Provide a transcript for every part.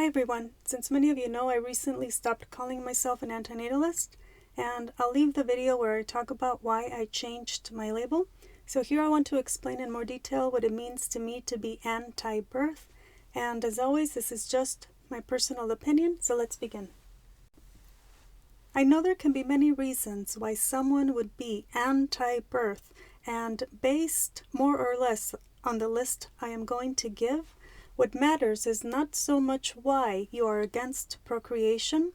everyone. Since many of you know, I recently stopped calling myself an anti-natalist, and I'll leave the video where I talk about why I changed my label. So here I want to explain in more detail what it means to me to be anti-birth, and as always, this is just my personal opinion, so let's begin. I know there can be many reasons why someone would be anti-birth, and based more or less on the list I am going to give, what matters is not so much why you are against procreation,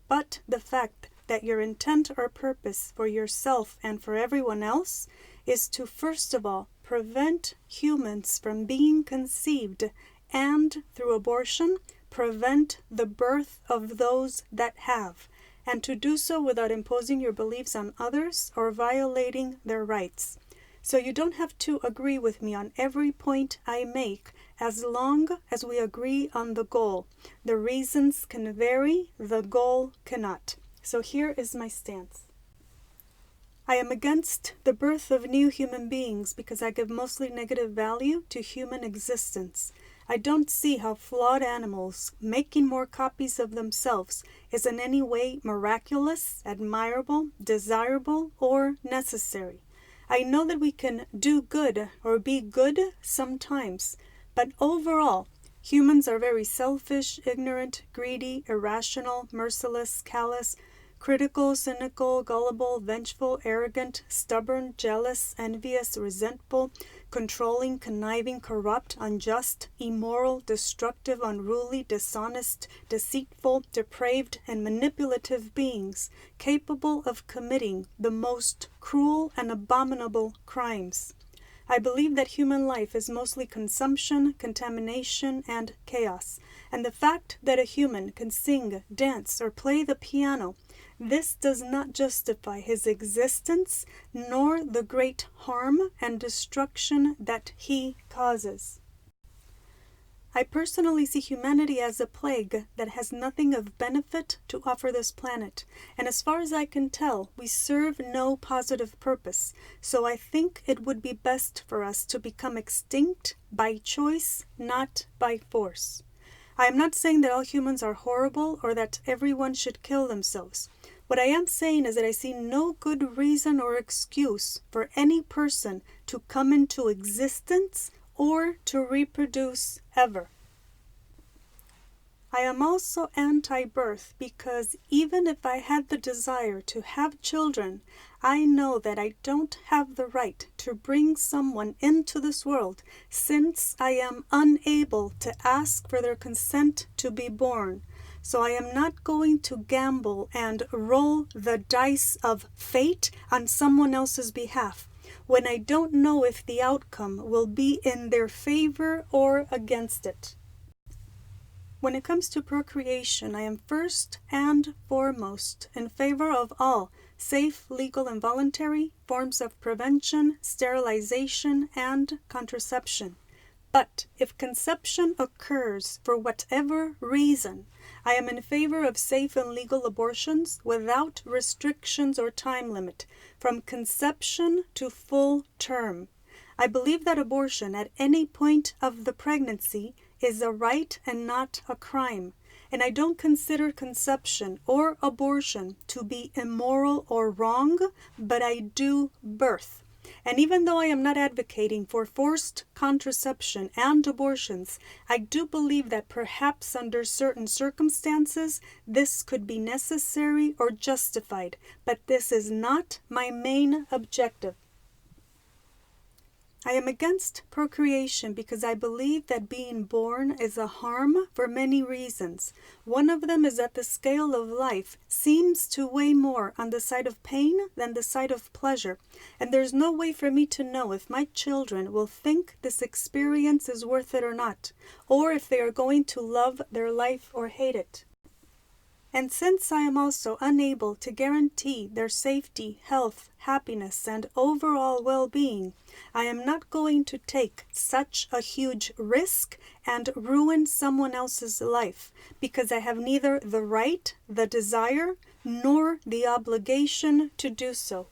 but the fact that your intent or purpose for yourself and for everyone else is to, first of all, prevent humans from being conceived and, through abortion, prevent the birth of those that have, and to do so without imposing your beliefs on others or violating their rights. So you don't have to agree with me on every point I make, as long as we agree on the goal. The reasons can vary, the goal cannot. So here is my stance. I am against the birth of new human beings because I give mostly negative value to human existence. I don't see how flawed animals making more copies of themselves is in any way miraculous, admirable, desirable, or necessary. I know that we can do good or be good sometimes, but overall, humans are very selfish, ignorant, greedy, irrational, merciless, callous, critical, cynical, gullible, vengeful, arrogant, stubborn, jealous, envious, resentful, controlling, conniving, corrupt, unjust, immoral, destructive, unruly, dishonest, deceitful, depraved, and manipulative beings capable of committing the most cruel and abominable crimes. I believe that human life is mostly consumption, contamination, and chaos, and the fact that a human can sing, dance, or play the piano, this does not justify his existence, nor the great harm and destruction that he causes. I personally see humanity as a plague that has nothing of benefit to offer this planet, and as far as I can tell, we serve no positive purpose, so I think it would be best for us to become extinct by choice, not by force. I am not saying that all humans are horrible or that everyone should kill themselves. What I am saying is that I see no good reason or excuse for any person to come into existence or to reproduce ever. I am also anti-birth because even if I had the desire to have children, I know that I don't have the right to bring someone into this world since I am unable to ask for their consent to be born. So I am not going to gamble and roll the dice of fate on someone else's behalf when I don't know if the outcome will be in their favor or against it. When it comes to procreation, I am first and foremost in favor of all safe, legal, and voluntary forms of prevention, sterilization, and contraception. But if conception occurs for whatever reason, I am in favor of safe and legal abortions without restrictions or time limit, from conception to full term. I believe that abortion at any point of the pregnancy is a right and not a crime, and I don't consider conception or abortion to be immoral or wrong, but I do birth. And even though I am not advocating for forced contraception and abortions, I do believe that perhaps under certain circumstances this could be necessary or justified, but this is not my main objective. I am against procreation because I believe that being born is a harm for many reasons. One of them is that the scale of life seems to weigh more on the side of pain than the side of pleasure, and there's no way for me to know if my children will think this experience is worth it or not, or if they are going to love their life or hate it. And since I am also unable to guarantee their safety, health, happiness, and overall well-being, I am not going to take such a huge risk and ruin someone else's life because I have neither the right, the desire, nor the obligation to do so.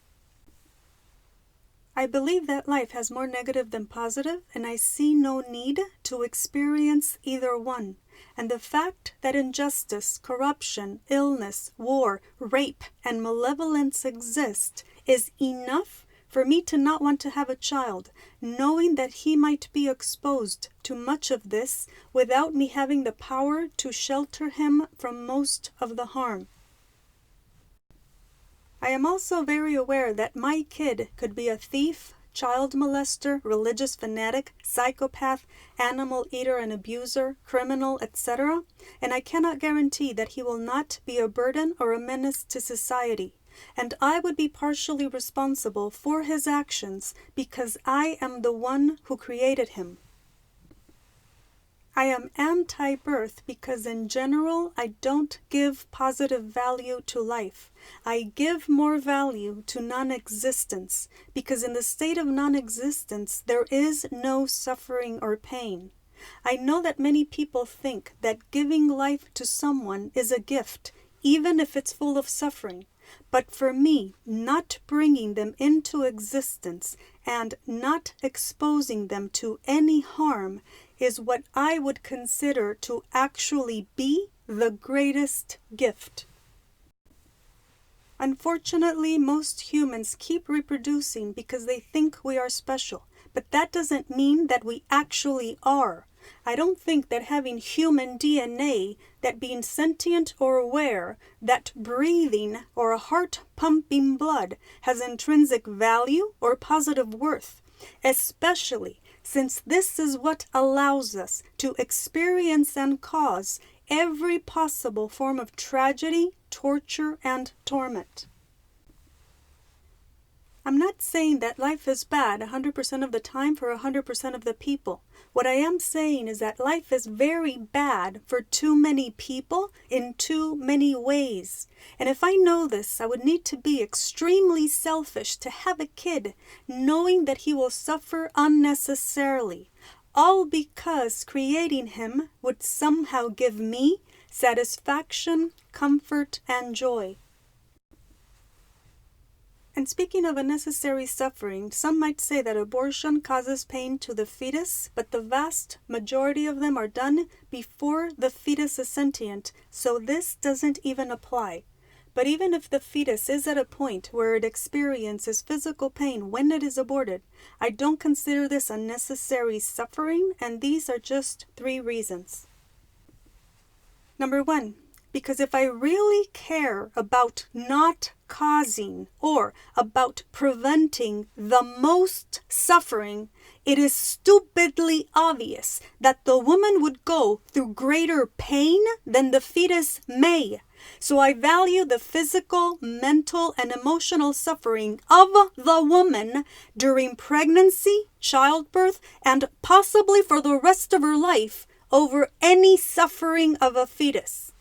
I believe that life has more negative than positive, and I see no need to experience either one. And the fact that injustice, corruption, illness, war, rape, and malevolence exist is enough for me to not want to have a child, knowing that he might be exposed to much of this without me having the power to shelter him from most of the harm. I am also very aware that my kid could be a thief, child molester, religious fanatic, psychopath, animal eater and abuser, criminal, etc., and I cannot guarantee that he will not be a burden or a menace to society. And I would be partially responsible for his actions because I am the one who created him. I am anti-birth because in general I don't give positive value to life. I give more value to non-existence because in the state of non-existence there is no suffering or pain. I know that many people think that giving life to someone is a gift, even if it's full of suffering. But for me, not bringing them into existence and not exposing them to any harm is what I would consider to actually be the greatest gift. Unfortunately, most humans keep reproducing because they think we are special, but that doesn't mean that we actually are. I don't think that having human DNA, that being sentient or aware, that breathing or a heart pumping blood has intrinsic value or positive worth, especially since this is what allows us to experience and cause every possible form of tragedy, torture, and torment. I'm not saying that life is bad 100% of the time for 100% of the people. What I am saying is that life is very bad for too many people in too many ways. And if I know this, I would need to be extremely selfish to have a kid knowing that he will suffer unnecessarily, all because creating him would somehow give me satisfaction, comfort, and joy. And speaking of unnecessary suffering, some might say that abortion causes pain to the fetus, but the vast majority of them are done before the fetus is sentient, so this doesn't even apply. But even if the fetus is at a point where it experiences physical pain when it is aborted, I don't consider this unnecessary suffering, and these are just 3 reasons. Number 1. Because if I really care about not causing or about preventing the most suffering, it is stupidly obvious that the woman would go through greater pain than the fetus may. So I value the physical, mental, and emotional suffering of the woman during pregnancy, childbirth, and possibly for the rest of her life over any suffering of a fetus.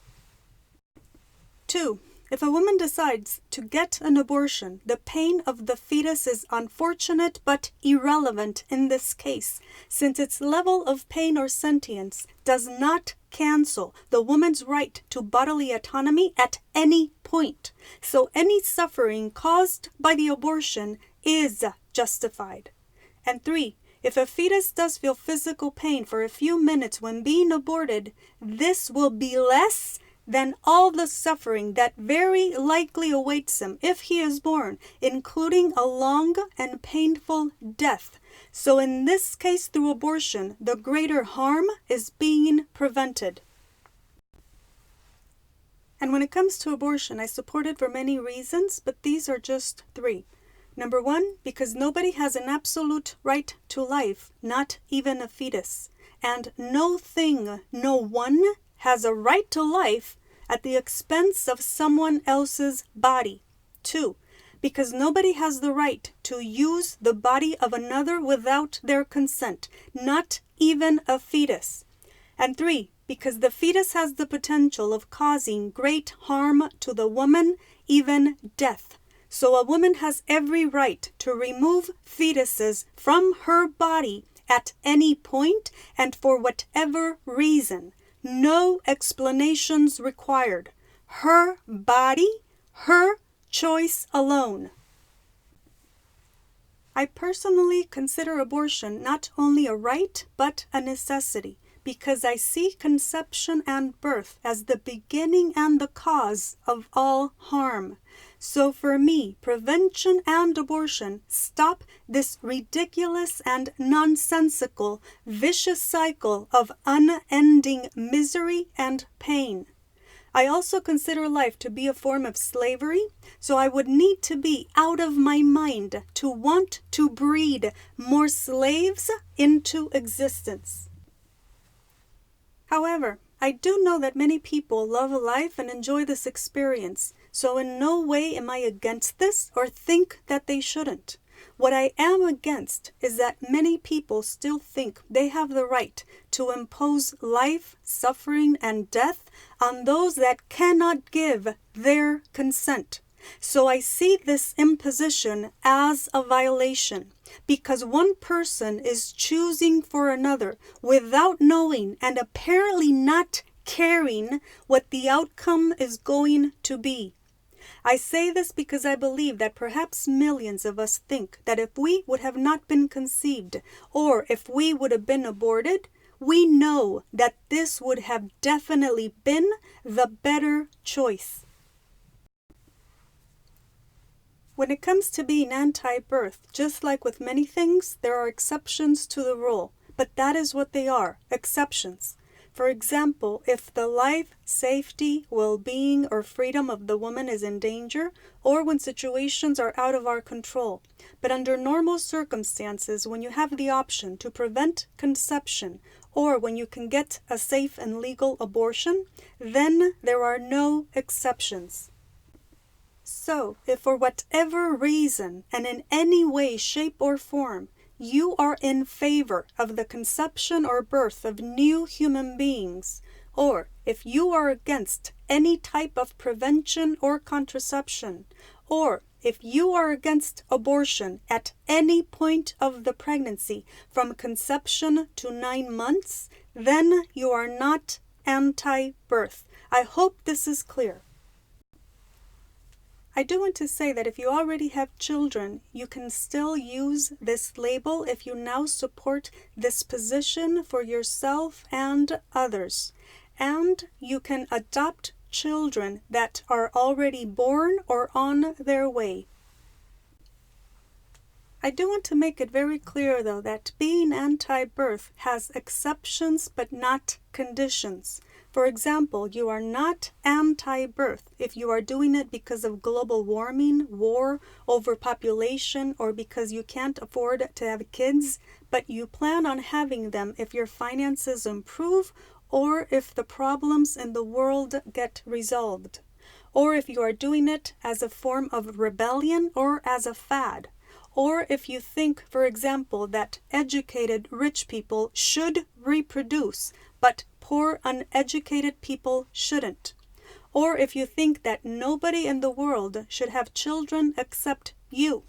2. If a woman decides to get an abortion, the pain of the fetus is unfortunate but irrelevant in this case, since its level of pain or sentience does not cancel the woman's right to bodily autonomy at any point. So any suffering caused by the abortion is justified. And 3. If a fetus does feel physical pain for a few minutes when being aborted, this will be less than all the suffering that very likely awaits him if he is born, including a long and painful death. So in this case, through abortion, the greater harm is being prevented. And when it comes to abortion, I support it for many reasons, but these are just 3. Number 1, because nobody has an absolute right to life, not even a fetus. And no one has a right to life at the expense of someone else's body. 2, because nobody has the right to use the body of another without their consent, not even a fetus. And 3, because the fetus has the potential of causing great harm to the woman, even death. So a woman has every right to remove fetuses from her body at any point and for whatever reason. No explanations required. Her body, her choice alone. I personally consider abortion not only a right, but a necessity, because I see conception and birth as the beginning and the cause of all harm. So for me, prevention and abortion stop this ridiculous and nonsensical, vicious cycle of unending misery and pain. I also consider life to be a form of slavery, so I would need to be out of my mind to want to breed more slaves into existence. However, I do know that many people love life and enjoy this experience, so in no way am I against this or think that they shouldn't. What I am against is that many people still think they have the right to impose life, suffering, and death on those that cannot give their consent. So I see this imposition as a violation, because one person is choosing for another without knowing and apparently not caring what the outcome is going to be. I say this because I believe that perhaps millions of us think that if we would have not been conceived, or if we would have been aborted, we know that this would have definitely been the better choice. When it comes to being anti-birth, just like with many things, there are exceptions to the rule, but that is what they are, exceptions. For example, if the life, safety, well-being, or freedom of the woman is in danger, or when situations are out of our control. But under normal circumstances, when you have the option to prevent conception, or when you can get a safe and legal abortion, then there are no exceptions. So, if for whatever reason, and in any way, shape, or form, you are in favor of the conception or birth of new human beings, or if you are against any type of prevention or contraception, or if you are against abortion at any point of the pregnancy from conception to 9 months, then you are not anti-birth. I hope this is clear. I do want to say that if you already have children, you can still use this label if you now support this position for yourself and others. And you can adopt children that are already born or on their way. I do want to make it very clear, though, that being anti-birth has exceptions but not conditions. For example, you are not anti-birth if you are doing it because of global warming, war, overpopulation, or because you can't afford to have kids, but you plan on having them if your finances improve or if the problems in the world get resolved, or if you are doing it as a form of rebellion or as a fad. Or if you think, for example, that educated rich people should reproduce, but poor uneducated people shouldn't. Or if you think that nobody in the world should have children except you.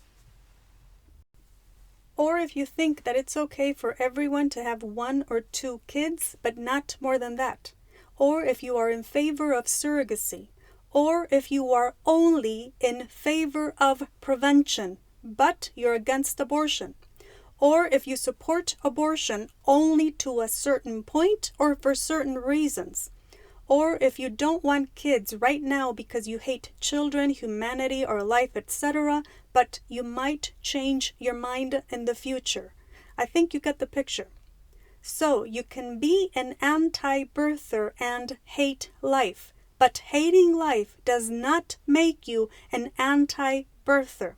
Or if you think that it's okay for everyone to have 1 or 2 kids, but not more than that. Or if you are in favor of surrogacy. Or if you are only in favor of prevention, but you're against abortion. Or if you support abortion only to a certain point or for certain reasons. Or if you don't want kids right now because you hate children, humanity, or life, etc., but you might change your mind in the future. I think you get the picture. So you can be an anti-birther and hate life, but hating life does not make you an anti-birther.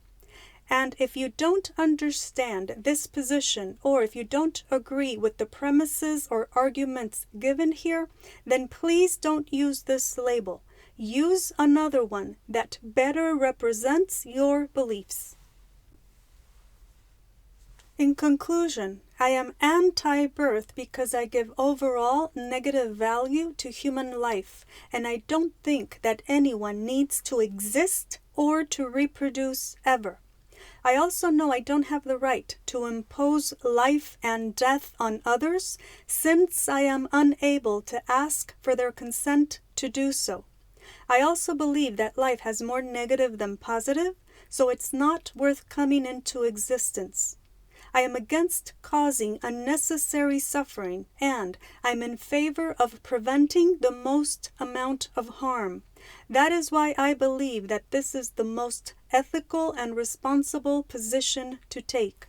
And if you don't understand this position, or if you don't agree with the premises or arguments given here, then please don't use this label. Use another one that better represents your beliefs. In conclusion, I am anti-birth because I give overall negative value to human life, and I don't think that anyone needs to exist or to reproduce ever. I also know I don't have the right to impose life and death on others, since I am unable to ask for their consent to do so. I also believe that life has more negative than positive, so it's not worth coming into existence. I am against causing unnecessary suffering, and I'm in favor of preventing the most amount of harm. That is why I believe that this is the most ethical and responsible position to take.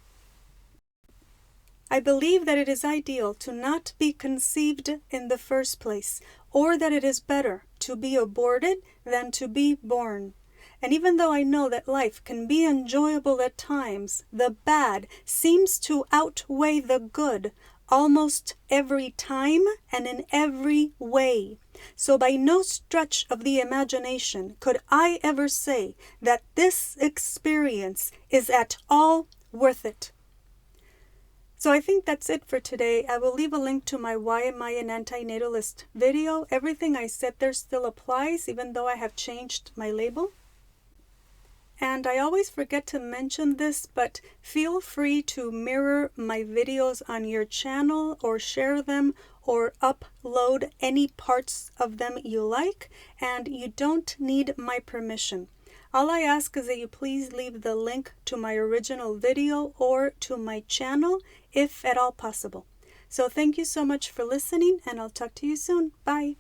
I believe that it is ideal to not be conceived in the first place, or that it is better to be aborted than to be born. And even though I know that life can be enjoyable at times, the bad seems to outweigh the good almost every time and in every way. So by no stretch of the imagination could I ever say that this experience is at all worth it. So I think that's it for today. I will leave a link to my Why Am I an Anti-Natalist video. Everything I said there still applies, even though I have changed my label. And I always forget to mention this, but feel free to mirror my videos on your channel or share them or upload any parts of them you like, and you don't need my permission. All I ask is that you please leave the link to my original video or to my channel, if at all possible. So thank you so much for listening, and I'll talk to you soon. Bye.